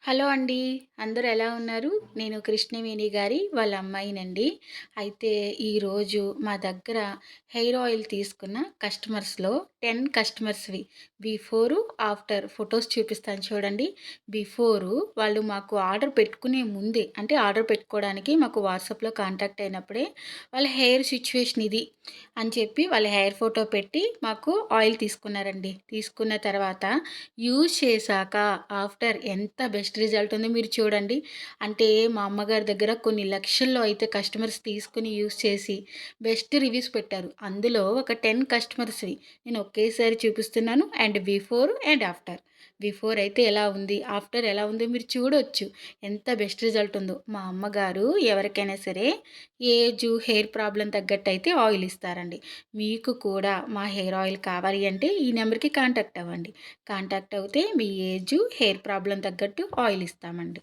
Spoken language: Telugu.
హలో అండి. అందరూ ఎలా ఉన్నారు? నేను కృష్ణవేణి గారి వాళ్ళ అమ్మాయినండి. అయితే ఈరోజు మా దగ్గర హెయిర్ ఆయిల్ తీసుకున్న కస్టమర్స్‌లో 10 కస్టమర్స్‌వి బిఫోరు, ఆఫ్టర్ ఫోటోస్ చూపిస్తాను చూడండి. బిఫోరు వాళ్ళు మాకు ఆర్డర్ పెట్టుకునే ముందే అంటే ఆర్డర్ పెట్టుకోవడానికి మాకు వాట్సాప్‌లో కాంటాక్ట్ అయినప్పుడే వాళ్ళ హెయిర్ సిట్యుయేషన్ ఇది అని చెప్పి వాళ్ళ హెయిర్ ఫోటో పెట్టి మాకు ఆయిల్ తీసుకున్నారండి. తీసుకున్న తర్వాత యూజ్ చేశాక ఆఫ్టర్ ఎంత బెస్ట్ రిజల్ట్ ఉందో మీరు చూడండి. అంటే మా అమ్మగారి దగ్గర కొన్ని లక్షల్లో అయితే కస్టమర్స్ తీసుకొని యూజ్ చేసి బెస్ట్ రివ్యూస్ పెట్టారు. అందులో ఒక 10 కస్టమర్స్‌వి నేను ఒకేసారి చూపిస్తున్నాను. And before and after. Before అయితే ఎలా ఉంది, ఆఫ్టర్ ఎలా ఉందో మీరు చూడొచ్చు. ఎంత బెస్ట్ రిజల్ట్ ఉందో. మా అమ్మగారు ఎవరికైనా సరే ఏజు, హెయిర్ ప్రాబ్లమ్ తగ్గట్టయితే ఆయిల్ ఇస్తారండి. మీకు కూడా మా హెయిర్ ఆయిల్ కావాలి అంటే ఈ నెంబర్‌కి కాంటాక్ట్ అవ్వండి. కాంటాక్ట్ అవుతే మీ ఏజు, హెయిర్ ప్రాబ్లమ్ తగ్గట్టు ఆయిల్ ఇస్తామండి.